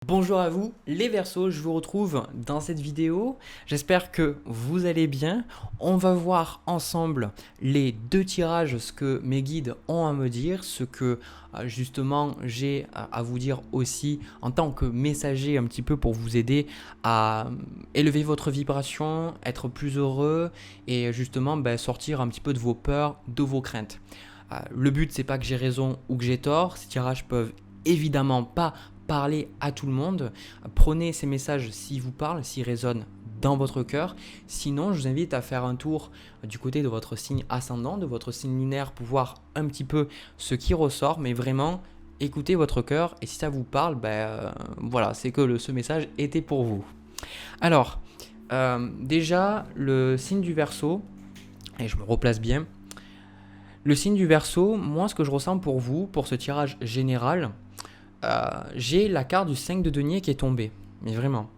Bonjour à vous les Verseaux, je vous retrouve dans cette vidéo. J'espère que vous allez bien. On va voir ensemble les deux tirages, ce que mes guides ont à me dire, ce que justement j'ai à vous dire aussi en tant que messager un petit peu pour vous aider à élever votre vibration, être plus heureux et justement sortir un petit peu de vos peurs, de vos craintes. Le but c'est pas que j'ai raison ou que j'ai tort, ces tirages peuvent évidemment pas parler à tout le monde. Prenez ces messages s'ils vous parlent, s'ils résonnent dans votre cœur. Sinon, je vous invite à faire un tour du côté de votre signe ascendant, de votre signe lunaire pour voir un petit peu ce qui ressort. Mais vraiment, écoutez votre cœur et si ça vous parle, voilà, c'est que ce message était pour vous. Alors, déjà, le signe du Verseau, et je me replace bien. Le signe du Verseau, moi, ce que je ressens pour vous, pour ce tirage général, j'ai la carte du 5 de denier qui est tombée. Mais vraiment.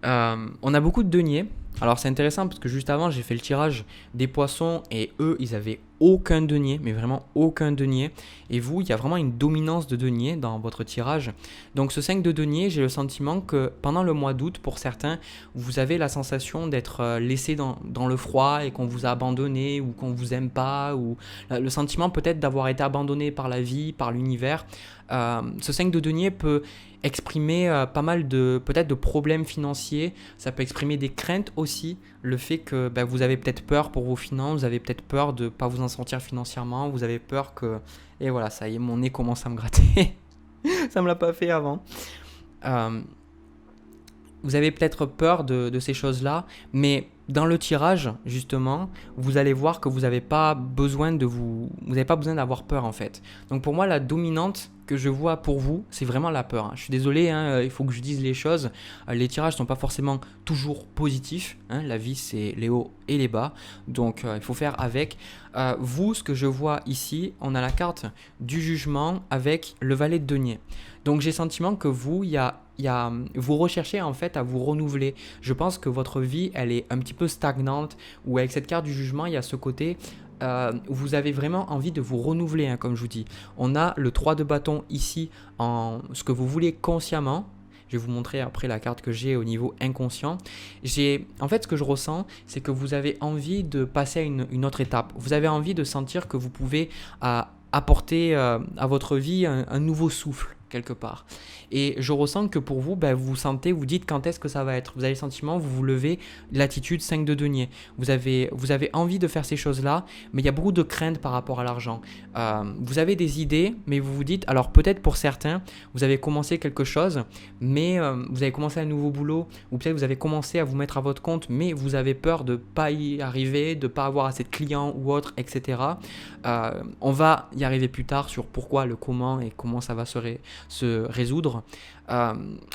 On a beaucoup de deniers. Alors c'est intéressant parce que juste avant j'ai fait le tirage des poissons et eux ils avaient aucun denier, mais vraiment aucun denier. Et vous, il y a vraiment une dominance de denier dans votre tirage. Donc ce 5 de denier, j'ai le sentiment que pendant le mois d'août, pour certains, vous avez la sensation d'être laissé dans le froid et qu'on vous a abandonné ou qu'on vous aime pas, ou le sentiment peut-être d'avoir été abandonné par la vie, par l'univers. Ce 5 de denier peut exprimer pas mal peut-être de problèmes financiers, ça peut exprimer des craintes aussi, le fait que vous avez peut-être peur pour vos finances, vous avez peut-être peur de ne pas vous en sortir financièrement, vous avez peur que... Et voilà, ça y est, mon nez commence à me gratter, ça me l'a pas fait avant. Vous avez peut-être peur de ces choses-là, mais dans le tirage, justement, vous allez voir que vous n'avez pas besoin d'avoir peur en fait. Donc pour moi, la dominante que je vois pour vous, c'est vraiment la peur. Je suis désolé, il faut que je dise les choses. Les tirages ne sont pas forcément toujours positifs. La vie, c'est les hauts et les bas. Donc il faut faire avec. Vous, ce que je vois ici, on a la carte du jugement avec le valet de denier. Donc j'ai le sentiment que vous, vous recherchez en fait à vous renouveler. Je pense que votre vie, elle est un petit peu stagnante, ou avec cette carte du jugement, il y a ce côté où vous avez vraiment envie de vous renouveler, comme je vous dis. On a le 3 de bâton ici en ce que vous voulez consciemment. Je vais vous montrer après la carte que j'ai au niveau inconscient. En fait, ce que je ressens, c'est que vous avez envie de passer à une autre étape. Vous avez envie de sentir que vous pouvez apporter à votre vie un nouveau souffle quelque part. Et je ressens que pour vous, vous sentez, vous dites quand est-ce que ça va être. Vous avez le sentiment, vous vous levez, l'attitude 5 de denier. Vous avez envie de faire ces choses-là, mais il y a beaucoup de craintes par rapport à l'argent. Vous avez des idées, mais vous vous dites, alors peut-être pour certains, vous avez commencé quelque chose, mais vous avez commencé un nouveau boulot, ou peut-être vous avez commencé à vous mettre à votre compte, mais vous avez peur de ne pas y arriver, de ne pas avoir assez de clients ou autre, etc. On va y arriver plus tard sur pourquoi, le comment et comment ça va se résoudre.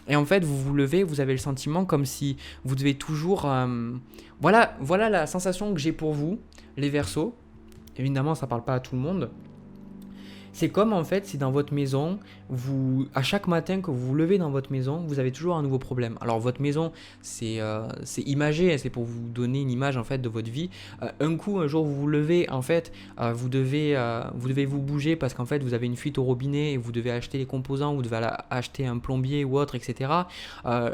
Et en fait, vous vous levez, vous avez le sentiment comme si vous devez toujours... Voilà la sensation que j'ai pour vous, les Verseaux. Évidemment, ça ne parle pas à tout le monde. C'est comme en fait si dans votre maison, à chaque matin que vous vous levez dans votre maison, vous avez toujours un nouveau problème. Alors votre maison, c'est imagé, c'est pour vous donner une image en fait de votre vie. Un jour vous vous levez, en fait, vous devez vous bouger parce qu'en fait vous avez une fuite au robinet et vous devez acheter les composants, vous devez acheter un plombier ou autre, etc.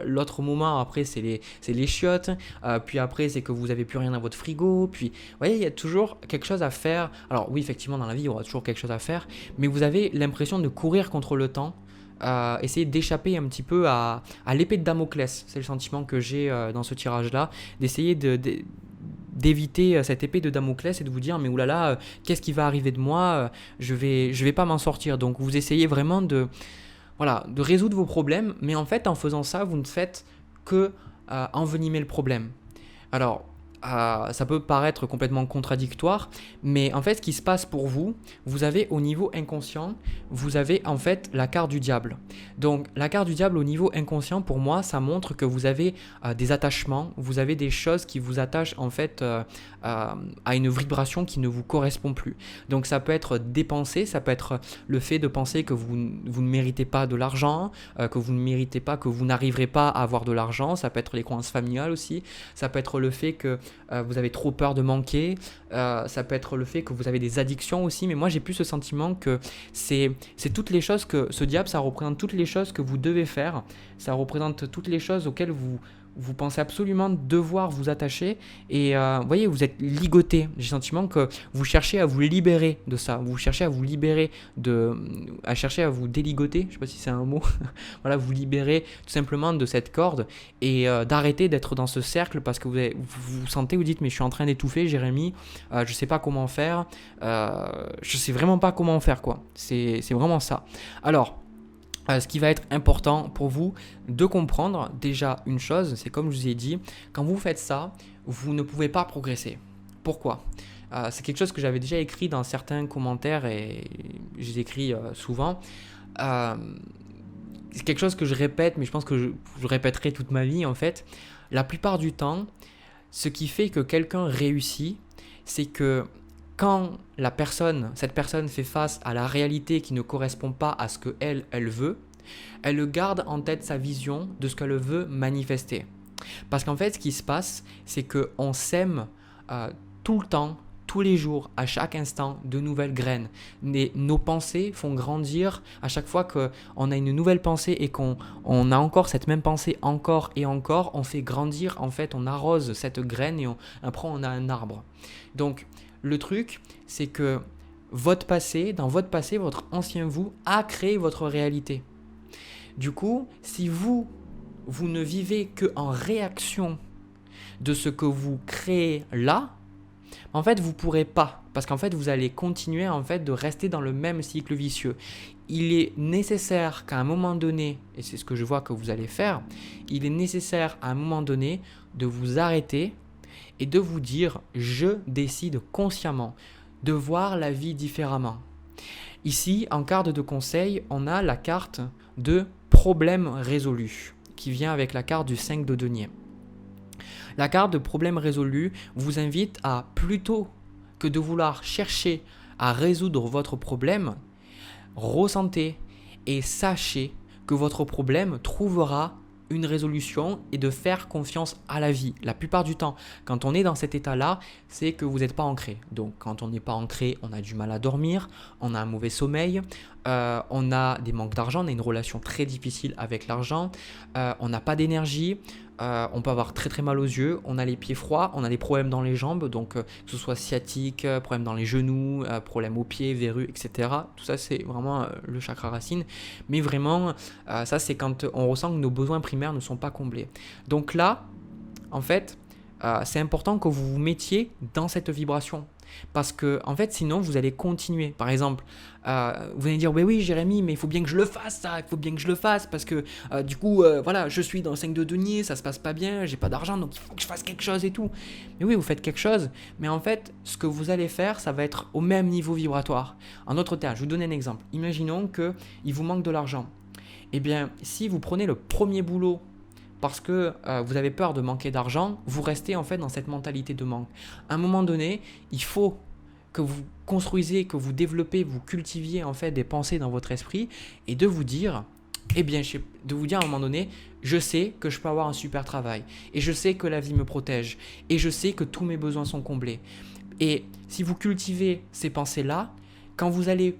L'autre moment après c'est les chiottes, puis après c'est que vous n'avez plus rien dans votre frigo, puis vous voyez il y a toujours quelque chose à faire. Alors oui effectivement dans la vie il y aura toujours quelque chose à faire, mais vous avez l'impression de courir contre le temps, essayer d'échapper un petit peu à l'épée de Damoclès. C'est le sentiment que j'ai dans ce tirage-là, d'essayer d'éviter cette épée de Damoclès et de vous dire mais oulala, qu'est-ce qui va arriver de moi, je vais pas m'en sortir. Donc vous essayez vraiment de résoudre vos problèmes, mais en fait en faisant ça, vous ne faites que envenimer le problème. Alors, ça peut paraître complètement contradictoire, mais en fait, ce qui se passe pour vous, vous avez au niveau inconscient, vous avez en fait la carte du diable. Donc, la carte du diable au niveau inconscient, pour moi, ça montre que vous avez des attachements, vous avez des choses qui vous attachent en fait à une vibration qui ne vous correspond plus. Donc, ça peut être des pensées, ça peut être le fait de penser que vous ne méritez pas de l'argent, que vous ne méritez pas, que vous n'arriverez pas à avoir de l'argent, ça peut être les croyances familiales aussi, ça peut être le fait que vous avez trop peur de manquer, ça peut être le fait que vous avez des addictions aussi, mais moi j'ai plus ce sentiment que c'est toutes les choses que ce diable, ça représente toutes les choses que vous devez faire, ça représente toutes les choses auxquelles vous pensez absolument devoir vous attacher et vous voyez, vous êtes ligoté. J'ai le sentiment que vous cherchez à vous libérer de ça, vous cherchez à vous libérer à chercher à vous déligoter, je ne sais pas si c'est un mot, voilà, vous libérer tout simplement de cette corde et d'arrêter d'être dans ce cercle parce que vous sentez, vous dites mais je suis en train d'étouffer Jérémy, je ne sais pas comment faire, je ne sais vraiment pas comment faire quoi, c'est vraiment ça. Alors, ce qui va être important pour vous de comprendre déjà une chose, c'est comme je vous ai dit, quand vous faites ça, vous ne pouvez pas progresser. Pourquoi ? C'est quelque chose que j'avais déjà écrit dans certains commentaires et je les écris souvent. C'est quelque chose que je répète, mais je pense que je répéterai toute ma vie en fait. La plupart du temps, ce qui fait que quelqu'un réussit, c'est que quand cette personne fait face à la réalité qui ne correspond pas à ce qu'elle veut, elle garde en tête sa vision de ce qu'elle veut manifester. Parce qu'en fait, ce qui se passe, c'est qu'on sème tout le temps, tous les jours, à chaque instant, de nouvelles graines. Nos pensées font grandir à chaque fois qu'on a une nouvelle pensée et qu'on a encore cette même pensée encore et encore, on fait grandir, en fait, on arrose cette graine et après on a un arbre. Donc, le truc, c'est que dans votre passé, votre ancien vous a créé votre réalité. Du coup, si vous ne vivez qu'en réaction de ce que vous créez là, en fait, vous ne pourrez pas. Parce qu'en fait, vous allez continuer en fait, de rester dans le même cycle vicieux. Il est nécessaire qu'à un moment donné, et c'est ce que je vois que vous allez faire, il est nécessaire à un moment donné de vous arrêter et de vous dire « je décide consciemment de voir la vie différemment ». Ici, en carte de conseil, on a la carte de problème résolu qui vient avec la carte du 5 de denier. La carte de problème résolu vous invite à, plutôt que de vouloir chercher à résoudre votre problème, ressentez et sachez que votre problème trouvera une résolution et de faire confiance à la vie. La plupart du temps, quand on est dans cet état-là, c'est que vous n'êtes pas ancré. Donc quand on n'est pas ancré, on a du mal à dormir, on a un mauvais sommeil, on a des manques d'argent, on a une relation très difficile avec l'argent, on n'a pas d'énergie, on peut avoir très très mal aux yeux, on a les pieds froids, on a des problèmes dans les jambes, donc que ce soit sciatique, problème dans les genoux, problème aux pieds, verrues, etc. Tout ça c'est vraiment le chakra racine, mais vraiment ça c'est quand on ressent que nos besoins primaires ne sont pas comblés. Donc là, en fait, c'est important que vous vous mettiez dans cette vibration. Parce que en fait sinon vous allez continuer. Par exemple vous allez dire oui Jérémy, mais il faut bien que je le fasse ça, il faut bien que je le fasse parce que du coup voilà, je suis dans le 5 de denier, ça se passe pas bien, j'ai pas d'argent donc il faut que je fasse quelque chose et tout. Mais oui, vous faites quelque chose, mais en fait ce que vous allez faire, ça va être au même niveau vibratoire. En d'autres termes, je vous donne un exemple. Imaginons qu'il vous manque de l'argent. Eh bien si vous prenez le premier boulot parce que vous avez peur de manquer d'argent, vous restez en fait dans cette mentalité de manque. À un moment donné, il faut que vous construisez, que vous développez, vous cultiviez en fait des pensées dans votre esprit et de vous dire, de vous dire à un moment donné, je sais que je peux avoir un super travail et je sais que la vie me protège et je sais que tous mes besoins sont comblés. Et si vous cultivez ces pensées-là, quand vous allez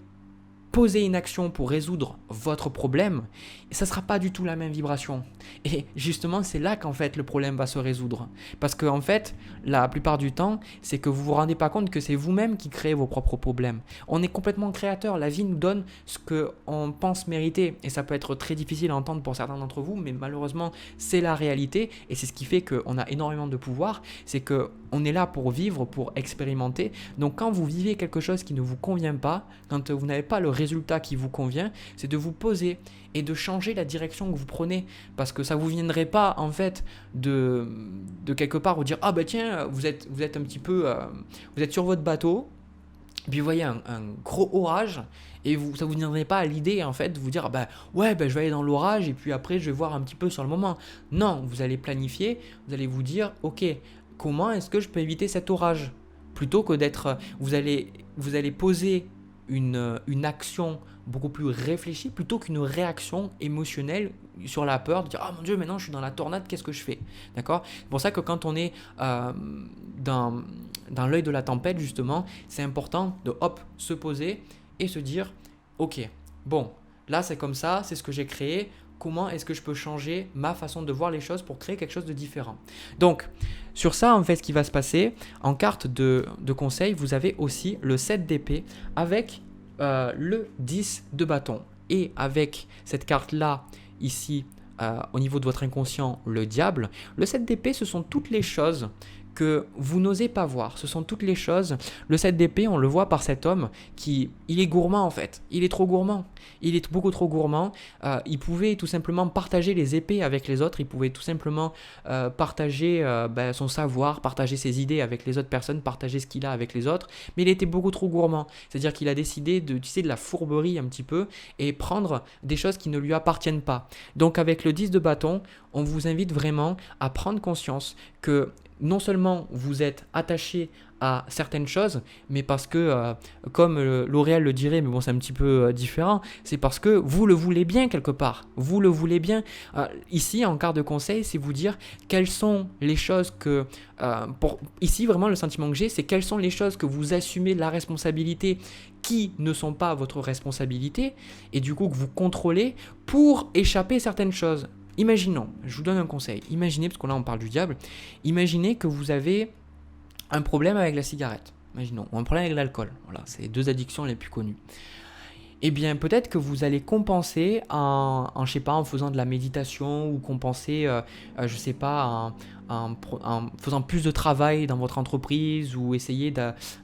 poser une action pour résoudre votre problème, ça ne sera pas du tout la même vibration. Et justement, c'est là qu'en fait le problème va se résoudre. Parce qu'en fait, la plupart du temps, c'est que vous ne vous rendez pas compte que c'est vous-même qui créez vos propres problèmes. On est complètement créateur. La vie nous donne ce qu'on pense mériter. Et ça peut être très difficile à entendre pour certains d'entre vous, mais malheureusement, c'est la réalité. Et c'est ce qui fait qu'on a énormément de pouvoir. C'est qu'on est là pour vivre, pour expérimenter. Donc quand vous vivez quelque chose qui ne vous convient pas, quand vous n'avez pas le résultat qui vous convient, c'est de vous poser et de changer la direction que vous prenez, parce que ça vous viendrait pas en fait de quelque part vous dire ah bah tiens vous êtes un petit peu vous êtes sur votre bateau et puis vous voyez un gros orage et ça vous viendrait pas à l'idée en fait de vous dire ah bah ouais bah je vais aller dans l'orage et puis après je vais voir un petit peu sur le moment. Non, vous allez planifier, vous allez vous dire ok, comment est-ce que je peux éviter cet orage, plutôt que d'être vous allez poser une action beaucoup plus réfléchie plutôt qu'une réaction émotionnelle sur la peur de dire ah mon Dieu maintenant je suis dans la tornade, qu'est-ce que je fais, d'accord. C'est pour ça que quand on est dans l'œil de la tempête, justement, c'est important de se poser et se dire, ok, bon, là c'est comme ça, c'est ce que j'ai créé, comment est-ce que je peux changer ma façon de voir les choses pour créer quelque chose de différent. Donc, sur ça, en fait, ce qui va se passer, en carte de conseil, vous avez aussi le 7 d'épée avec le 10 de bâton. Et avec cette carte-là, ici, au niveau de votre inconscient, le diable, le 7 d'épée, ce sont toutes les choses que vous n'osez pas voir. Ce sont toutes les choses. Le 7 d'épée, on le voit par cet homme il est gourmand en fait. Il est trop gourmand. Il est beaucoup trop gourmand. Il pouvait tout simplement partager les épées avec les autres. Il pouvait tout simplement partager son savoir, partager ses idées avec les autres personnes, partager ce qu'il a avec les autres. Mais il était beaucoup trop gourmand. C'est-à-dire qu'il a décidé d'utiliser de la fourberie un petit peu et prendre des choses qui ne lui appartiennent pas. Donc avec le 10 de bâton, on vous invite vraiment à prendre conscience que non seulement vous êtes attaché à certaines choses, mais parce que, comme L'Oréal le dirait, mais bon c'est un petit peu différent, c'est parce que vous le voulez bien quelque part, vous le voulez bien. Ici, en carte de conseil, c'est vous dire quelles sont les choses que, ici vraiment le sentiment que j'ai, c'est quelles sont les choses que vous assumez la responsabilité qui ne sont pas votre responsabilité, et du coup que vous contrôlez pour échapper à certaines choses. Imaginons, je vous donne un conseil, imaginez, parce que là on parle du diable, imaginez que vous avez un problème avec la cigarette, imaginons, ou un problème avec l'alcool, voilà, c'est les deux addictions les plus connues. Eh bien peut-être que vous allez compenser je sais pas, en faisant de la méditation ou compenser, je sais pas, en faisant plus de travail dans votre entreprise ou essayer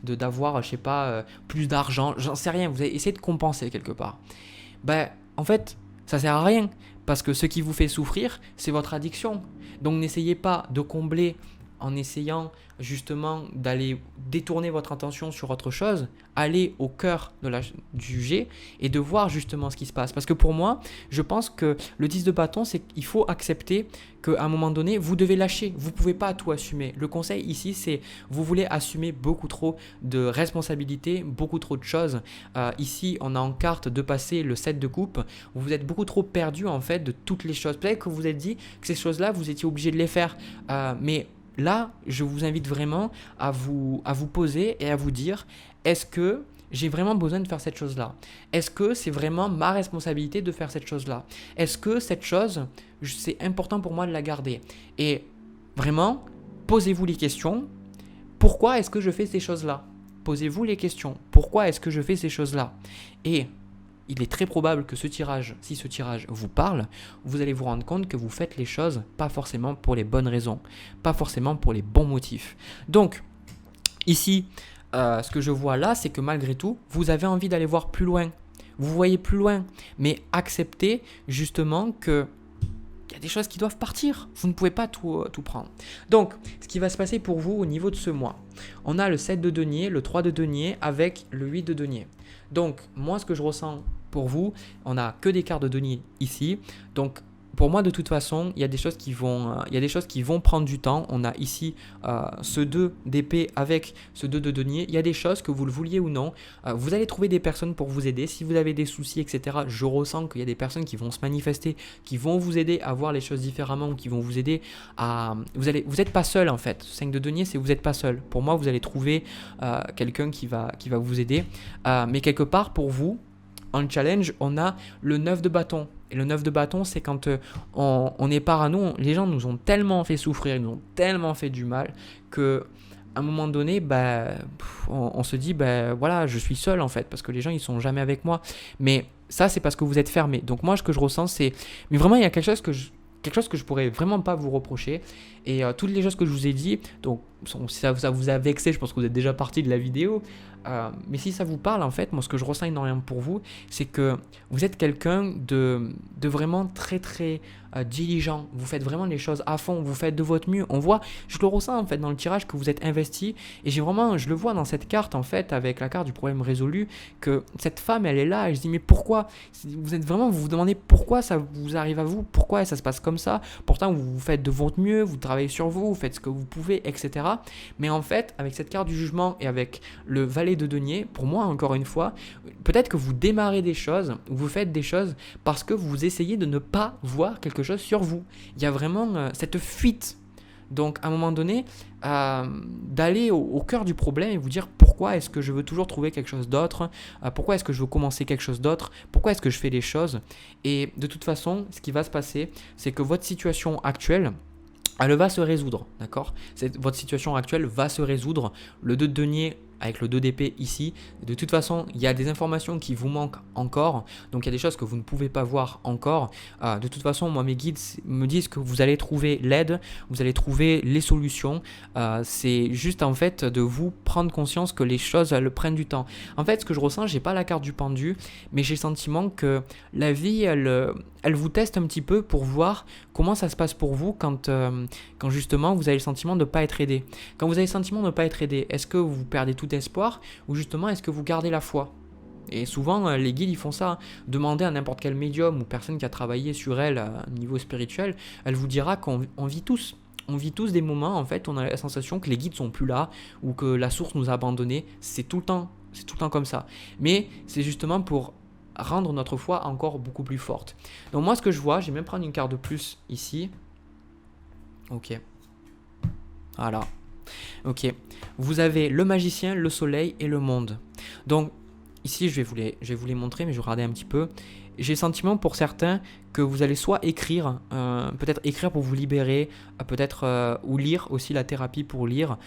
d'avoir, je sais pas, plus d'argent, j'en sais rien, vous allez essayer de compenser quelque part. En fait, ça sert à rien. Parce que ce qui vous fait souffrir, c'est votre addiction. Donc n'essayez pas de combler en essayant justement d'aller détourner votre attention sur autre chose, aller au cœur du jet et de voir justement ce qui se passe. Parce que pour moi, je pense que le 10 de bâton, c'est qu'il faut accepter qu'à un moment donné, vous devez lâcher. Vous ne pouvez pas tout assumer. Le conseil ici, c'est vous voulez assumer beaucoup trop de responsabilités, beaucoup trop de choses. Ici, on a en carte de passer le 7 de coupe. Vous êtes beaucoup trop perdu en fait de toutes les choses. Peut-être que vous vous êtes dit que ces choses-là, vous étiez obligé de les faire. Mais là, je vous invite vraiment à vous poser et à vous dire, est-ce que j'ai vraiment besoin de faire cette chose-là? Est-ce que c'est vraiment ma responsabilité de faire cette chose-là? Est-ce que cette chose, c'est important pour moi de la garder? Et vraiment, posez-vous les questions. Pourquoi est-ce que je fais ces choses-là? Posez-vous les questions. Pourquoi est-ce que je fais ces choses-là? Et il est très probable que si ce tirage vous parle, vous allez vous rendre compte que vous faites les choses pas forcément pour les bonnes raisons, pas forcément pour les bons motifs. Donc, ici, ce que je vois là, c'est que malgré tout, vous avez envie d'aller voir plus loin. Vous voyez plus loin, mais acceptez justement que il y a des choses qui doivent partir. Vous ne pouvez pas tout prendre. Donc, ce qui va se passer pour vous au niveau de ce mois, on a le 7 de denier, le 3 de denier avec le 8 de denier. Donc, moi, ce que je ressens pour vous, on n'a que des cartes de denier ici. Donc, pour moi, de toute façon, il y a des choses qui vont prendre du temps. On a ici ce 2 d'épée avec ce 2 de denier. Il y a des choses que vous le vouliez ou non. Vous allez trouver des personnes pour vous aider. Si vous avez des soucis, etc., je ressens qu'il y a des personnes qui vont se manifester, qui vont vous aider à voir les choses différemment, ou qui vont vous aider à... Vous n'êtes pas seul en fait. 5 de denier, c'est vous n'êtes pas seul. Pour moi, vous allez trouver quelqu'un qui va vous aider. Mais quelque part, pour vous, en challenge, on a le 9 de bâton. Et le 9 de bâton, c'est quand on est parano, les gens nous ont tellement fait souffrir, ils nous ont tellement fait du mal qu'à un moment donné, on se dit, voilà, je suis seul en fait, parce que les gens, ils sont jamais avec moi. Mais ça, c'est parce que vous êtes fermé. Donc moi, ce que je ressens, c'est... Mais vraiment, il y a quelque chose que je pourrais vraiment pas vous reprocher. Et toutes les choses que je vous ai dit, donc si ça vous a vexé, je pense que vous êtes déjà parti de la vidéo. Mais si ça vous parle, en fait, moi, ce que je ressens énormément pour vous, c'est que vous êtes quelqu'un de vraiment très, très diligent. Vous faites vraiment les choses à fond. Vous faites de votre mieux. On voit, je le ressens, en fait, dans le tirage que vous êtes investi. Et je le vois dans cette carte, en fait, avec la carte du problème résolu, que cette femme, elle est là. Et je dis, mais pourquoi? Vous vous demandez pourquoi ça vous arrive à vous? Pourquoi ça se passe comme ça? Pourtant, vous faites de votre mieux. Vous travaillez sur vous faites ce que vous pouvez, etc. Mais en fait, avec cette carte du jugement et avec le valet de denier, pour moi, encore une fois, peut-être que vous démarrez des choses, vous faites des choses parce que vous essayez de ne pas voir quelque chose sur vous. Il y a vraiment cette fuite Donc à un moment donné, d'aller au cœur du problème et vous dire pourquoi est-ce que je veux toujours trouver quelque chose d'autre, pourquoi est-ce que je veux commencer quelque chose d'autre, pourquoi est-ce que je fais les choses. Et de toute façon, ce qui va se passer, c'est que votre situation actuelle, elle va se résoudre, d'accord? Votre situation actuelle va se résoudre. Le 2 de denier avec le 2 d'épée ici, de toute façon, il y a des informations qui vous manquent encore. Donc, il y a des choses que vous ne pouvez pas voir encore. De toute façon, moi, mes guides me disent que vous allez trouver l'aide, vous allez trouver les solutions. C'est juste, en fait, de vous prendre conscience que les choses, elles prennent du temps. En fait, ce que je ressens, j'ai pas la carte du pendu, mais j'ai le sentiment que la vie, elle vous teste un petit peu pour voir comment ça se passe pour vous quand justement vous avez le sentiment de ne pas être aidé. Quand vous avez le sentiment de ne pas être aidé, est-ce que vous perdez tout espoir ou justement est-ce que vous gardez la foi? Et souvent les guides ils font ça. Demandez à n'importe quel médium ou personne qui a travaillé sur elle à niveau spirituel, elle vous dira qu'on vit tous. On vit tous des moments en fait, on a la sensation que les guides sont plus là ou que la source nous a abandonnés. C'est tout le temps comme ça. Mais c'est justement pour rendre notre foi encore beaucoup plus forte. Donc moi ce que je vois, je vais même prendre une carte de plus ici. Ok. Voilà. Ok. Vous avez le magicien, le soleil et le monde. Donc ici je vais vous les montrer, mais je vais regarder un petit peu. J'ai le sentiment pour certains que vous allez soit écrire, peut-être écrire pour vous libérer, peut-être ou lire aussi la thérapie pour lire.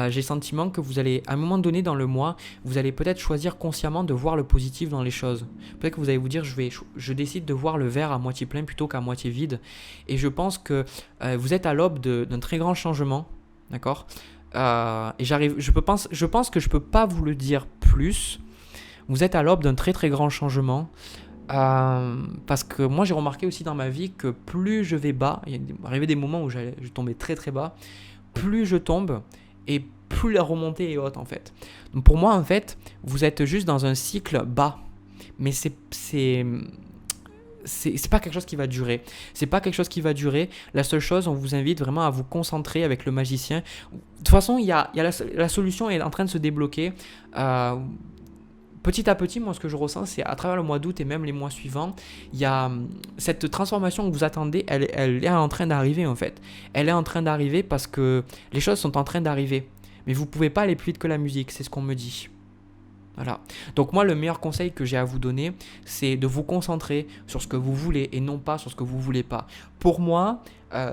J'ai le sentiment que vous allez, à un moment donné dans le mois, vous allez peut-être choisir consciemment de voir le positif dans les choses. Peut-être que vous allez vous dire, je décide de voir le verre à moitié plein plutôt qu'à moitié vide. Et je pense que vous êtes à l'aube d'un très grand changement, d'accord? Et je pense que je peux pas vous le dire plus. Vous êtes à l'aube d'un très très grand changement. Parce que moi j'ai remarqué aussi dans ma vie que plus je vais bas, il y a arrivé des moments où je tombais très très bas, plus je tombe et plus la remontée est haute en fait. Donc pour moi en fait, vous êtes juste dans un cycle bas, mais c'est pas quelque chose qui va durer. C'est pas quelque chose qui va durer. La seule chose, on vous invite vraiment à vous concentrer avec le magicien. De toute façon, la solution est en train de se débloquer. Petit à petit, moi, ce que je ressens, c'est à travers le mois d'août et même les mois suivants, il y a cette transformation que vous attendez, elle est en train d'arriver en fait. Elle est en train d'arriver parce que les choses sont en train d'arriver. Mais vous ne pouvez pas aller plus vite que la musique, c'est ce qu'on me dit. Voilà. Donc moi, le meilleur conseil que j'ai à vous donner, c'est de vous concentrer sur ce que vous voulez et non pas sur ce que vous ne voulez pas. Pour moi,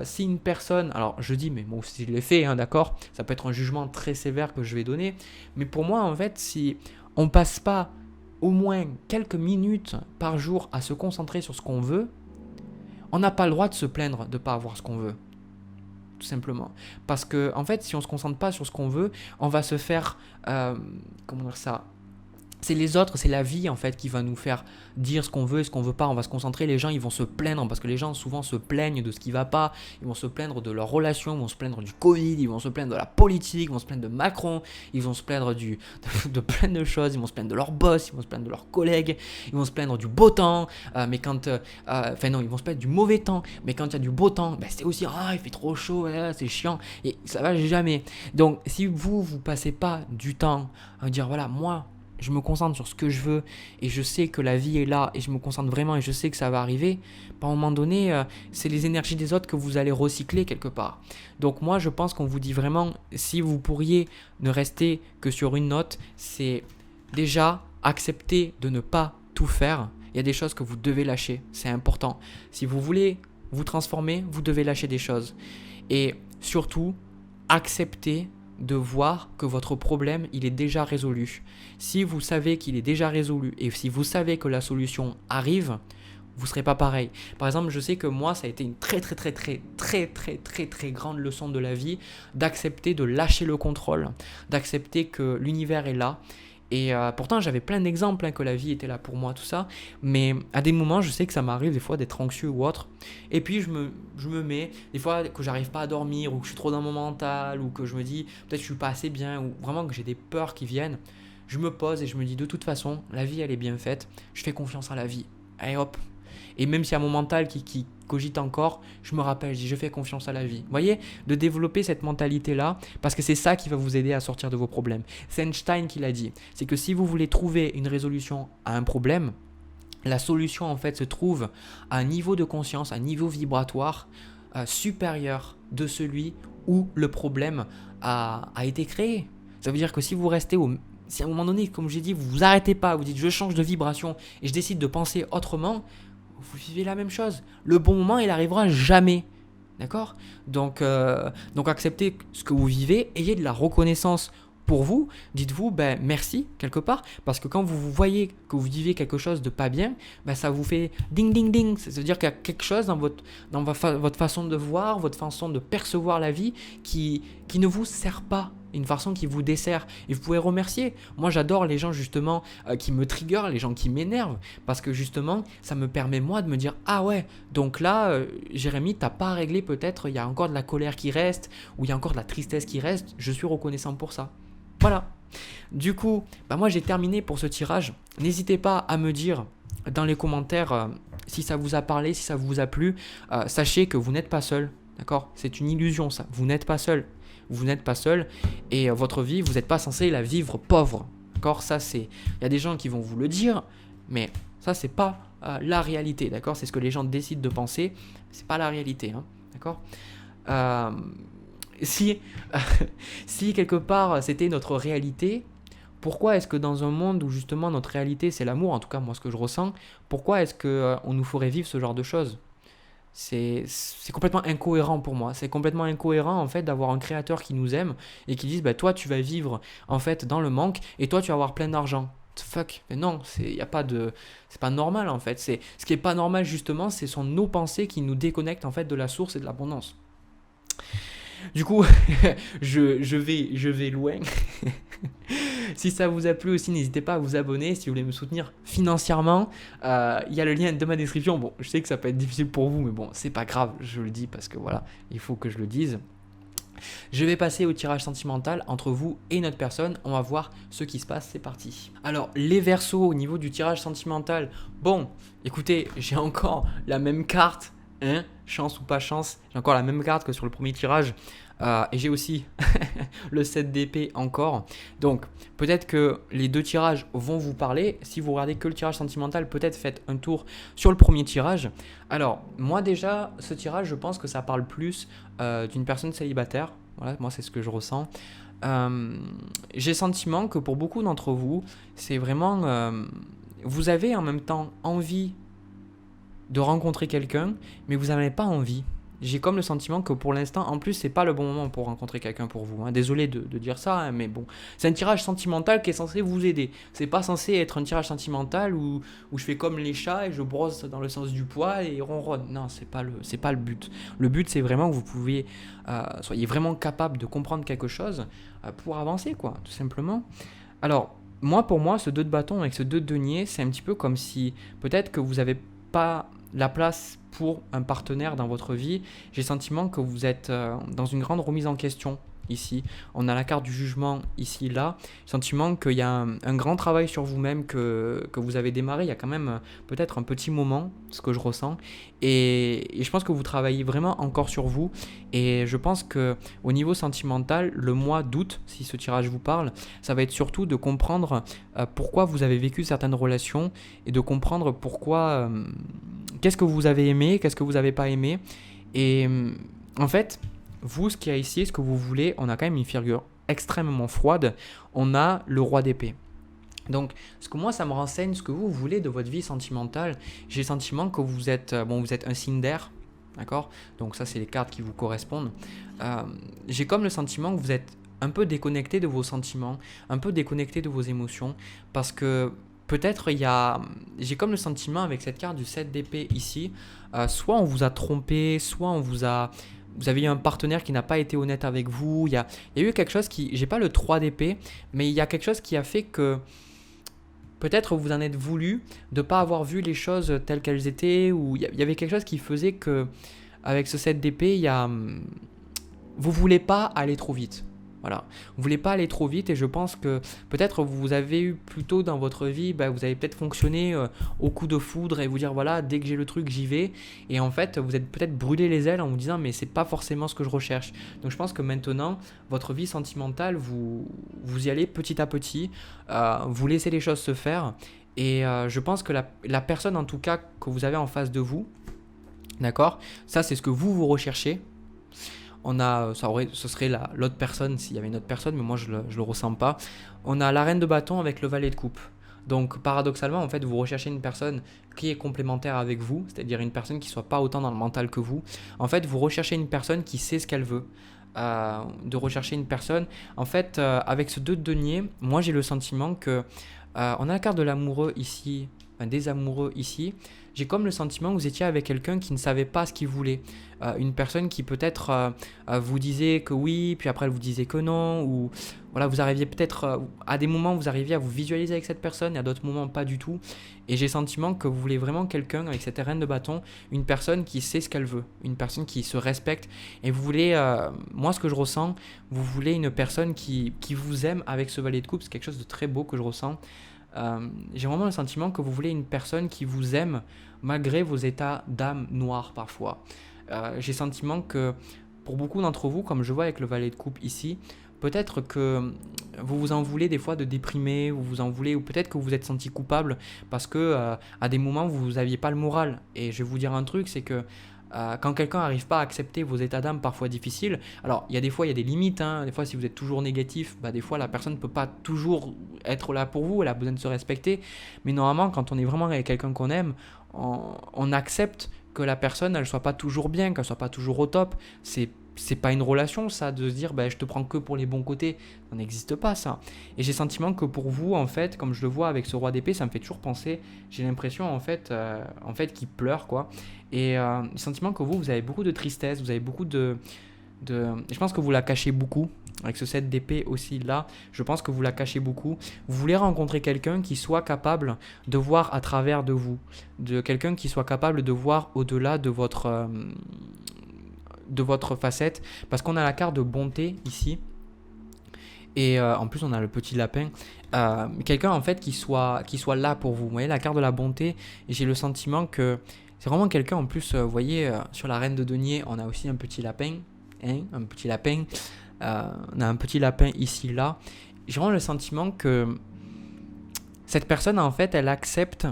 si une personne, alors je dis, mais moi aussi je l'ai fait, hein, d'accord, ça peut être un jugement très sévère que je vais donner, mais pour moi, en fait, si on ne passe pas au moins quelques minutes par jour à se concentrer sur ce qu'on veut, on n'a pas le droit de se plaindre de ne pas avoir ce qu'on veut. Tout simplement. Parce que, en fait, si on ne se concentre pas sur ce qu'on veut, on va se faire, comment dire ça, c'est les autres, c'est la vie en fait qui va nous faire dire ce qu'on veut et ce qu'on veut pas. On va se concentrer, les gens ils vont se plaindre parce que les gens souvent se plaignent de ce qui va pas. Ils vont se plaindre de leur relation, ils vont se plaindre du Covid, ils vont se plaindre de la politique, ils vont se plaindre de Macron, ils vont se plaindre de plein de choses, ils vont se plaindre de leur boss, ils vont se plaindre de leurs collègues, ils vont se plaindre du beau temps, mais quand, non, ils vont se plaindre du mauvais temps, mais quand il y a du beau temps, c'est aussi, il fait trop chaud, c'est chiant, et ça va jamais. Donc si vous passez pas du temps à dire voilà, moi, je me concentre sur ce que je veux et je sais que la vie est là et je me concentre vraiment et je sais que ça va arriver, à un moment donné, c'est les énergies des autres que vous allez recycler quelque part. Donc moi, je pense qu'on vous dit vraiment, si vous pourriez ne rester que sur une note, c'est déjà accepter de ne pas tout faire. Il y a des choses que vous devez lâcher, c'est important. Si vous voulez vous transformer, vous devez lâcher des choses. Et surtout, accepter de voir que votre problème, il est déjà résolu. Si vous savez qu'il est déjà résolu et si vous savez que la solution arrive, vous ne serez pas pareil. Par exemple, je sais que moi, ça a été une très grande leçon de la vie d'accepter de lâcher le contrôle, d'accepter que l'univers est là. Et pourtant, j'avais plein d'exemples que la vie était là pour moi, tout ça. Mais à des moments, je sais que ça m'arrive des fois d'être anxieux ou autre. Et puis, je me mets, des fois que j'arrive pas à dormir ou que je suis trop dans mon mental ou que je me dis peut-être que je suis pas assez bien ou vraiment que j'ai des peurs qui viennent. Je me pose et je me dis de toute façon, la vie, elle est bien faite. Je fais confiance à la vie. Allez hop. Et même s'il y a mon mental qui cogite encore, je me rappelle, je dis je fais confiance à la vie. Vous voyez, de développer cette mentalité-là, parce que c'est ça qui va vous aider à sortir de vos problèmes. C'est Einstein qui l'a dit, c'est que si vous voulez trouver une résolution à un problème, la solution en fait se trouve à un niveau de conscience, à un niveau vibratoire supérieur de celui où le problème a été créé. Ça veut dire que si vous restez si à un moment donné, comme j'ai dit, vous vous arrêtez pas, vous dites je change de vibration et je décide de penser autrement, vous vivez la même chose. Le bon moment, il arrivera jamais. D'accord ? Donc acceptez ce que vous vivez, ayez de la reconnaissance pour vous, dites-vous merci quelque part, parce que quand vous voyez que vous vivez quelque chose de pas bien, ça vous fait ding ding ding, c'est-à-dire qu'il y a quelque chose dans votre façon de voir, votre façon de percevoir la vie qui ne vous sert pas, une façon qui vous dessert, et vous pouvez remercier. Moi j'adore les gens justement qui me triggerent, les gens qui m'énervent, parce que justement ça me permet moi de me dire ah ouais, donc là Jérémy, t'as pas réglé, peut-être il y a encore de la colère qui reste, ou il y a encore de la tristesse qui reste, je suis reconnaissant pour ça. Voilà. Du coup, moi j'ai terminé pour ce tirage. N'hésitez pas à me dire dans les commentaires si ça vous a parlé, si ça vous a plu. Sachez que vous n'êtes pas seul, d'accord ? C'est une illusion ça. Vous n'êtes pas seul. Vous n'êtes pas seul et votre vie, vous n'êtes pas censé la vivre pauvre, d'accord ? Ça c'est, il y a des gens qui vont vous le dire, mais ça c'est pas la réalité, d'accord ? C'est ce que les gens décident de penser, c'est pas la réalité, hein, d'accord ? Si quelque part c'était notre réalité, pourquoi est-ce que dans un monde où justement notre réalité c'est l'amour, en tout cas moi ce que je ressens, pourquoi est-ce qu'on nous ferait vivre ce genre de choses ? C'est complètement incohérent pour moi. C'est complètement incohérent en fait d'avoir un créateur qui nous aime et qui dise toi tu vas vivre en fait dans le manque et toi tu vas avoir plein d'argent. Fuck, mais non, c'est pas normal en fait. Ce qui est pas normal justement, ce sont nos pensées qui nous déconnectent en fait de la source et de l'abondance. Du coup, je vais loin. Si ça vous a plu aussi, n'hésitez pas à vous abonner. Si vous voulez me soutenir financièrement, il y a le lien de ma description. Bon, je sais que ça peut être difficile pour vous, mais bon, c'est pas grave, je le dis parce que voilà, il faut que je le dise. Je vais passer au tirage sentimental entre vous et notre personne. On va voir ce qui se passe, c'est parti. Alors, les Verseaux, au niveau du tirage sentimental, bon, écoutez, j'ai encore la même carte. Hein, chance ou pas chance, j'ai encore la même carte que sur le premier tirage et j'ai aussi le 7 d'épée encore. Donc peut-être que les deux tirages vont vous parler. Si vous regardez que le tirage sentimental, peut-être faites un tour sur le premier tirage. Alors moi déjà, ce tirage, je pense que ça parle plus d'une personne célibataire. Voilà, moi c'est ce que je ressens. J'ai le sentiment que pour beaucoup d'entre vous, c'est vraiment... vous avez en même temps envie de rencontrer quelqu'un, mais vous n'en avez pas envie. J'ai comme le sentiment que pour l'instant, en plus, c'est pas le bon moment pour rencontrer quelqu'un pour vous. Hein. Désolé de dire ça, hein, mais bon. C'est un tirage sentimental qui est censé vous aider. C'est pas censé être un tirage sentimental où je fais comme les chats et je brosse dans le sens du poil et ronronne. Non, c'est pas le but. Le but, c'est vraiment que vous soyez vraiment capable de comprendre quelque chose pour avancer, quoi, tout simplement. Alors, pour moi, ce 2 de bâton avec ce 2 de denier, c'est un petit peu comme si peut-être que vous avez pas la place pour un partenaire dans votre vie. J'ai le sentiment que vous êtes dans une grande remise en question ici. On a la carte du jugement ici, là. J'ai le sentiment qu'il y a un grand travail sur vous-même que vous avez démarré. Il y a quand même peut-être un petit moment, ce que je ressens. Et je pense que vous travaillez vraiment encore sur vous. Et je pense qu'au niveau sentimental, le mois d'août, si ce tirage vous parle, ça va être surtout de comprendre pourquoi vous avez vécu certaines relations et de comprendre pourquoi... qu'est-ce que vous avez aimé, qu'est-ce que vous n'avez pas aimé. Et en fait, vous, ce qu'il y a ici, ce que vous voulez, on a quand même une figure extrêmement froide. On a le roi d'épée. Donc, ce que moi, ça me renseigne, ce que vous voulez de votre vie sentimentale. J'ai le sentiment que vous êtes un signe d'air. D'accord ? Donc ça, c'est les cartes qui vous correspondent. J'ai comme le sentiment que vous êtes un peu déconnecté de vos sentiments, un peu déconnecté de vos émotions, parce que peut-être j'ai comme le sentiment avec cette carte du 7 d'épée ici, soit on vous a trompé, soit vous avez eu un partenaire qui n'a pas été honnête avec vous. Il y a eu quelque chose j'ai pas le 3 d'épée, mais il y a quelque chose qui a fait que peut-être vous en êtes voulu de ne pas avoir vu les choses telles qu'elles étaient, ou il y avait quelque chose qui faisait que, avec ce 7 d'épée, vous ne voulez pas aller trop vite. Voilà. Vous ne voulez pas aller trop vite et je pense que peut-être vous avez eu plus tôt dans votre vie, vous avez peut-être fonctionné au coup de foudre et vous dire voilà, dès que j'ai le truc, j'y vais. Et en fait, vous êtes peut-être brûlé les ailes en vous disant mais c'est pas forcément ce que je recherche. Donc je pense que maintenant, votre vie sentimentale, vous y allez petit à petit, vous laissez les choses se faire. Et je pense que la personne en tout cas que vous avez en face de vous, d'accord, ça c'est ce que vous recherchez. Ce serait l'autre personne s'il y avait une autre personne, mais moi je le ressens pas. On a la reine de bâton avec le valet de coupe. Donc paradoxalement, en fait, vous recherchez une personne qui est complémentaire avec vous, c'est-à-dire une personne qui soit pas autant dans le mental que vous. En fait, vous recherchez une personne qui sait ce qu'elle veut. De rechercher une personne. En fait, avec ce 2 de denier, moi j'ai le sentiment que on a la carte de l'amoureux ici, des amoureux ici. J'ai comme le sentiment que vous étiez avec quelqu'un qui ne savait pas ce qu'il voulait. Une personne qui peut-être vous disait que oui, puis après elle vous disait que non, ou voilà, vous arriviez peut-être à des moments vous arriviez à vous visualiser avec cette personne, et à d'autres moments pas du tout. Et j'ai le sentiment que vous voulez vraiment quelqu'un avec cette reine de bâton, une personne qui sait ce qu'elle veut, une personne qui se respecte. Et vous voulez, moi ce que je ressens, vous voulez une personne qui vous aime avec ce valet de coupe, c'est quelque chose de très beau que je ressens. J'ai vraiment le sentiment que vous voulez une personne qui vous aime malgré vos états d'âme noirs parfois. J'ai le sentiment que pour beaucoup d'entre vous, comme je vois avec le valet de coupe ici, peut-être que vous vous en voulez des fois de déprimer, vous vous en voulez, ou peut-être que vous vous êtes senti coupable parce que à des moments vous n'aviez pas le moral. Et je vais vous dire un truc, c'est que quand quelqu'un n'arrive pas à accepter vos états d'âme parfois difficiles, alors il y a des fois il y a des limites, hein. Des fois si vous êtes toujours négatif, des fois la personne ne peut pas toujours être là pour vous, elle a besoin de se respecter, mais normalement quand on est vraiment avec quelqu'un qu'on aime, on accepte que la personne elle soit pas toujours bien, qu'elle soit pas toujours au top. C'est pas une relation ça, de se dire je te prends que pour les bons côtés, ça n'existe pas ça. Et j'ai le sentiment que pour vous en fait, comme je le vois avec ce roi d'épée, ça me fait toujours penser, j'ai l'impression en fait qu'il pleure quoi. Et le sentiment que vous avez beaucoup de tristesse, vous avez beaucoup je pense que vous la cachez beaucoup. Avec ce 7 d'épée aussi là, je pense que vous la cachez beaucoup. Vous voulez rencontrer quelqu'un qui soit capable de voir à travers de vous, de quelqu'un qui soit capable de voir au-delà de votre facette, parce qu'on a la carte de bonté ici. Et en plus on a le petit lapin, quelqu'un en fait qui soit là pour vous. Vous voyez la carte de la bonté, et j'ai le sentiment que c'est vraiment quelqu'un en plus, vous voyez sur la reine de denier on a aussi un petit lapin, un petit lapin, on a un petit lapin ici là. J'ai vraiment le sentiment que cette personne en fait elle accepte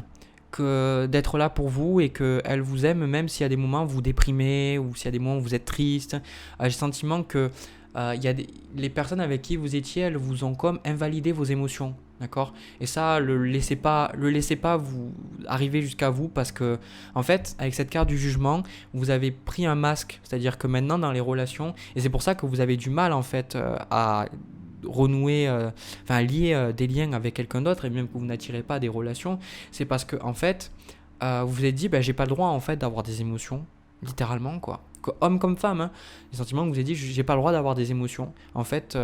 d'être là pour vous et qu'elle vous aime même s'il y a des moments où vous déprimez ou s'il y a des moments où vous êtes triste. J'ai le sentiment que les personnes avec qui vous étiez, elles vous ont comme invalidé vos émotions, d'accord? Et ça, le laissez pas vous arriver jusqu'à vous, parce que en fait, avec cette carte du jugement, vous avez pris un masque, c'est-à-dire que maintenant dans les relations, et c'est pour ça que vous avez du mal en fait à renouer, lier des liens avec quelqu'un d'autre, et même que vous n'attirez pas des relations, c'est parce que en fait, vous vous êtes dit, j'ai pas le droit en fait d'avoir des émotions, littéralement quoi. Homme comme femme, hein. Les sentiments que vous avez dit, j'ai pas le droit d'avoir des émotions. En fait,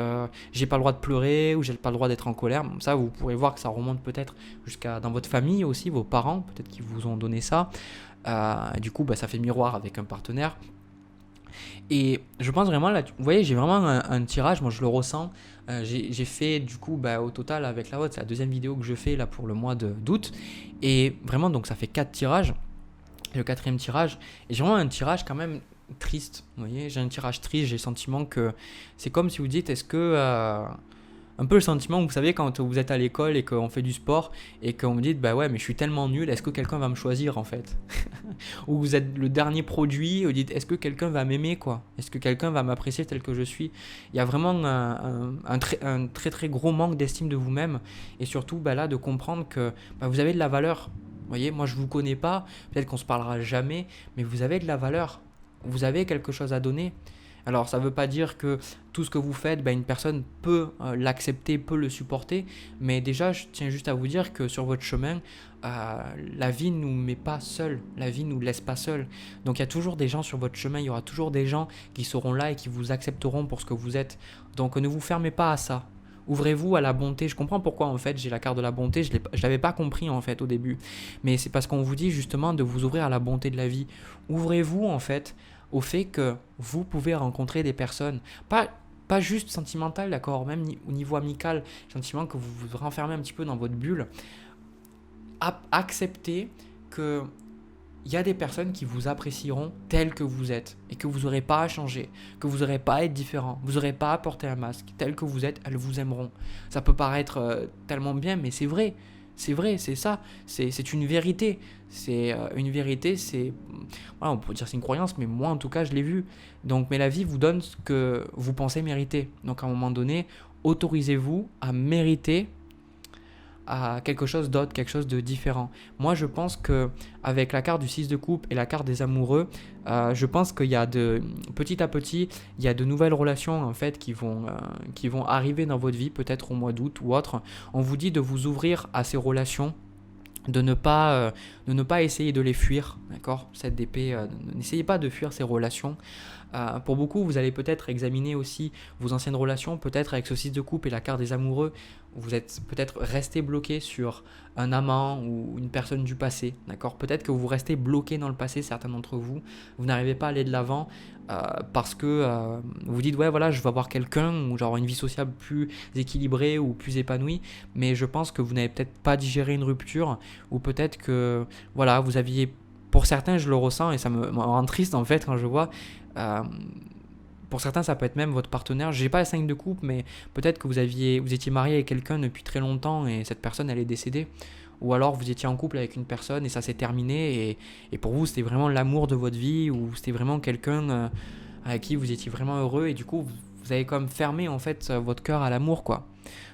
j'ai pas le droit de pleurer, ou j'ai pas le droit d'être en colère. Ça, vous pourrez voir que ça remonte peut-être jusqu'à dans votre famille aussi, vos parents, peut-être qu'ils vous ont donné ça. Du coup, ça fait miroir avec un partenaire. Et je pense vraiment, là, vous voyez, j'ai vraiment un tirage, moi je le ressens. J'ai fait du coup, au total avec la vôtre, c'est la deuxième vidéo que je fais là pour le mois d'août. Et vraiment, donc ça fait 4 tirages. Et le 4e tirage, et j'ai vraiment un tirage quand même triste, vous voyez, j'ai un tirage triste, j'ai le sentiment que c'est comme si vous dites, est-ce que un peu le sentiment, vous savez, quand vous êtes à l'école et qu'on fait du sport et qu'on me dit ouais mais je suis tellement nul, est-ce que quelqu'un va me choisir en fait? Ou vous êtes le dernier produit et vous dites, est-ce que quelqu'un va m'aimer quoi? Est-ce que quelqu'un va m'apprécier tel que je suis? Il y a vraiment un très très gros manque d'estime de vous-même, et surtout là de comprendre que vous avez de la valeur. Vous voyez, moi je vous connais pas, peut-être qu'on se parlera jamais, mais vous avez de la valeur. Vous avez quelque chose à donner. Alors ça ne veut pas dire que tout ce que vous faites, une personne peut l'accepter, peut le supporter, mais déjà je tiens juste à vous dire que sur votre chemin, la vie ne nous met pas seuls, la vie ne nous laisse pas seuls. Donc il y a toujours des gens sur votre chemin, il y aura toujours des gens qui seront là et qui vous accepteront pour ce que vous êtes. Donc ne vous fermez pas à ça. Ouvrez-vous à la bonté. Je comprends pourquoi en fait j'ai la carte de la bonté, je l'avais pas compris en fait au début, mais c'est parce qu'on vous dit justement de vous ouvrir à la bonté de la vie. Ouvrez-vous en fait au fait que vous pouvez rencontrer des personnes, pas juste sentimentales, d'accord, même au niveau amical, sentiment que vous vous renfermez un petit peu dans votre bulle. Acceptez que il y a des personnes qui vous apprécieront tel que vous êtes et que vous n'aurez pas à changer, que vous n'aurez pas à être différent, vous n'aurez pas à porter un masque. Tel que vous êtes, elles vous aimeront. Ça peut paraître tellement bien, mais c'est vrai. C'est vrai, c'est ça. C'est une vérité. C'est une vérité, c'est... Voilà, on pourrait dire que c'est une croyance, mais moi en tout cas je l'ai vu. Donc, mais la vie vous donne ce que vous pensez mériter. Donc à un moment donné, autorisez-vous à mériter à quelque chose d'autre, quelque chose de différent. Moi, je pense que avec la carte du 6 de coupe et la carte des amoureux, je pense qu'il y a petit à petit, il y a de nouvelles relations en fait qui vont arriver dans votre vie, peut-être au mois d'août ou autre. On vous dit de vous ouvrir à ces relations, de ne pas essayer de les fuir, d'accord? Cette d'épée, n'essayez pas de fuir ces relations. Pour beaucoup, vous allez peut-être examiner aussi vos anciennes relations, peut-être avec ce 6 de coupe et la carte des amoureux, vous êtes peut-être resté bloqué sur un amant ou une personne du passé, d'accord? Peut-être que vous restez bloqué dans le passé, certains d'entre vous, vous n'arrivez pas à aller de l'avant parce que vous dites, ouais, voilà, je vais avoir quelqu'un ou genre une vie sociale plus équilibrée ou plus épanouie, mais je pense que vous n'avez peut-être pas digéré une rupture ou peut-être que, voilà, vous aviez, pour certains, je le ressens et ça me rend triste en fait quand je vois. euh, pour certains, ça peut être même votre partenaire. J'ai pas le 5 de coupe, mais peut-être que vous étiez marié avec quelqu'un depuis très longtemps et cette personne, elle est décédée. Ou alors vous étiez en couple avec une personne et ça s'est terminé et pour vous, c'était vraiment l'amour de votre vie ou c'était vraiment quelqu'un avec qui vous étiez vraiment heureux et du coup, vous avez comme fermé en fait votre cœur à l'amour, quoi.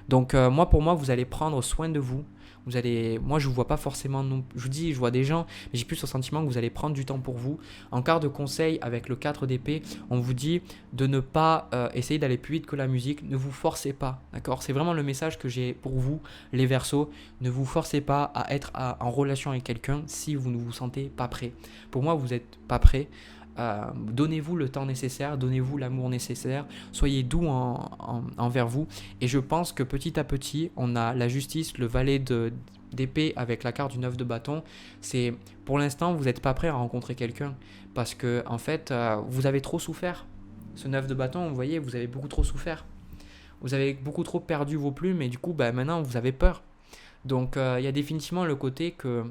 Donc moi, pour moi, vous allez prendre soin de vous. Moi, je ne vous vois pas forcément, non, je vous dis, je vois des gens, mais j'ai plus le sentiment que vous allez prendre du temps pour vous. En carte de conseil, avec le 4 d'épée, on vous dit de ne pas essayer d'aller plus vite que la musique. Ne vous forcez pas, d'accord? C'est vraiment le message que j'ai pour vous, les Verseaux. Ne vous forcez pas à être en relation avec quelqu'un si vous ne vous sentez pas prêt. Pour moi, vous n'êtes pas prêt. Donnez-vous le temps nécessaire, donnez-vous l'amour nécessaire, soyez doux envers vous. Et je pense que petit à petit, on a la justice, le valet d'épée avec la carte du 9 de bâton. C'est pour l'instant, vous n'êtes pas prêt à rencontrer quelqu'un parce que en fait, vous avez trop souffert. Ce 9 de bâton, vous voyez, vous avez beaucoup trop souffert. Vous avez beaucoup trop perdu vos plumes et du coup, maintenant, vous avez peur. Donc, il y a définitivement le côté que...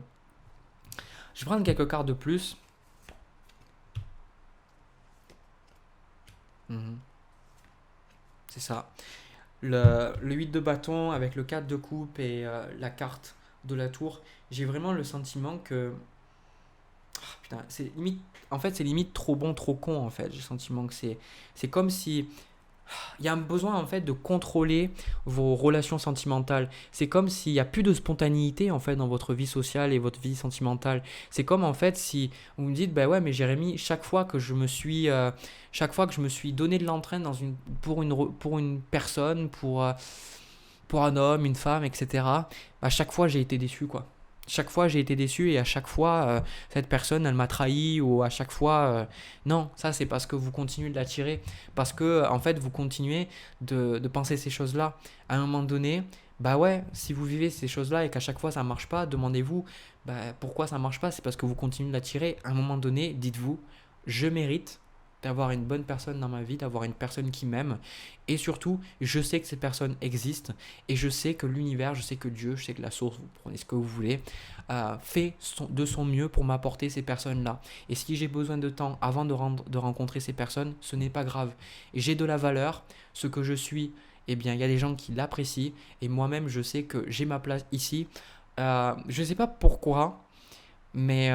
Je vais prendre quelques cartes de plus. Mhm. C'est ça. Le 8 de bâton avec le 4 de coupe et la carte de la tour, j'ai vraiment le sentiment que... Putain, c'est limite... En fait, c'est limite trop bon, trop con, en fait. J'ai le sentiment que c'est comme si... Il y a un besoin, en fait, de contrôler vos relations sentimentales. C'est comme s'il n'y a plus de spontanéité, en fait, dans votre vie sociale et votre vie sentimentale. C'est comme, en fait, si vous me dites, bah ouais, mais Jérémy, chaque fois que je me suis donné de l'entrain pour une personne, pour un homme, une femme, etc., à chaque fois, j'ai été déçu, quoi. Chaque fois, j'ai été déçu et à chaque fois, cette personne, elle m'a trahi ou à chaque fois, non, ça, c'est parce que vous continuez de l'attirer. Parce que, en fait, vous continuez de penser ces choses-là. À un moment donné, bah ouais, si vous vivez ces choses-là et qu'à chaque fois, ça ne marche pas, demandez-vous, bah, pourquoi ça ne marche pas? C'est parce que vous continuez de l'attirer. À un moment donné, dites-vous, je mérite d'avoir une bonne personne dans ma vie, d'avoir une personne qui m'aime. Et surtout, je sais que cette personne existe et je sais que l'univers, je sais que Dieu, je sais que la source, vous prenez ce que vous voulez, fait de son mieux pour m'apporter ces personnes-là. Et si j'ai besoin de temps avant de rencontrer ces personnes, ce n'est pas grave. Et j'ai de la valeur, ce que je suis, eh bien, il y a des gens qui l'apprécient et moi-même, je sais que j'ai ma place ici. Je ne sais pas pourquoi, mais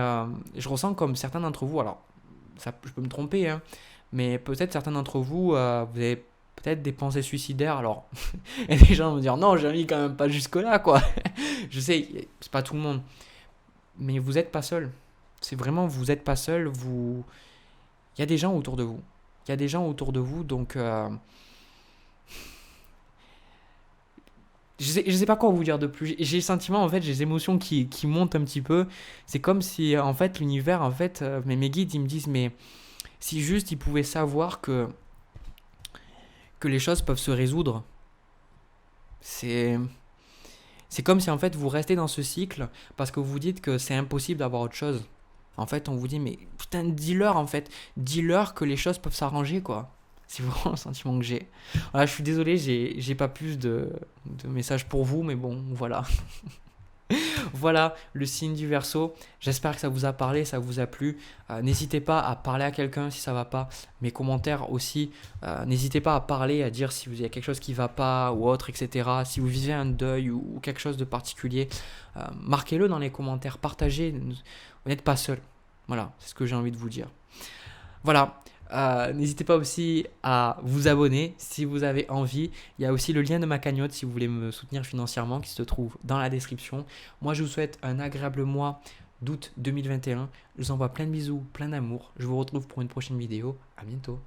je ressens comme certains d'entre vous, alors ça, je peux me tromper, hein, mais peut-être certains d'entre vous, vous avez peut-être des pensées suicidaires. Alors, et les gens vont me dire non, j'ai mis quand même pas jusque-là, quoi. Je sais, c'est pas tout le monde, mais vous n'êtes pas seul. C'est vraiment, vous n'êtes pas seul. Il y a des gens autour de vous. Il y a des gens autour de vous, donc je sais pas quoi vous dire de plus. J'ai le sentiment, en fait, j'ai des émotions qui montent un petit peu. C'est comme si, en fait, l'univers, en fait, mes guides, ils me disent, mais si juste ils pouvaient savoir que les choses peuvent se résoudre. C'est, c'est comme si, en fait, vous restez dans ce cycle parce que vous vous dites que c'est impossible d'avoir autre chose. En fait, on vous dit, mais putain, dis-leur, en fait. Dis-leur que les choses peuvent s'arranger, quoi. C'est vraiment le sentiment que j'ai. Voilà, je suis désolé, j'ai pas plus de messages pour vous, mais bon, voilà. Voilà le signe du Verseau. J'espère que ça vous a parlé, ça vous a plu. N'hésitez pas à parler à quelqu'un si ça va pas. Mes commentaires aussi. N'hésitez pas à parler, à dire si vous y a quelque chose qui va pas ou autre, etc. Si vous vivez un deuil ou quelque chose de particulier, marquez-le dans les commentaires, partagez. Vous n'êtes pas seul. Voilà, c'est ce que j'ai envie de vous dire. Voilà. N'hésitez pas aussi à vous abonner si vous avez envie. Il y a aussi le lien de ma cagnotte si vous voulez me soutenir financièrement qui se trouve dans la description. Moi, je vous souhaite un agréable mois d'août 2021. Je vous envoie plein de bisous, plein d'amour. Je vous retrouve pour une prochaine vidéo. À bientôt.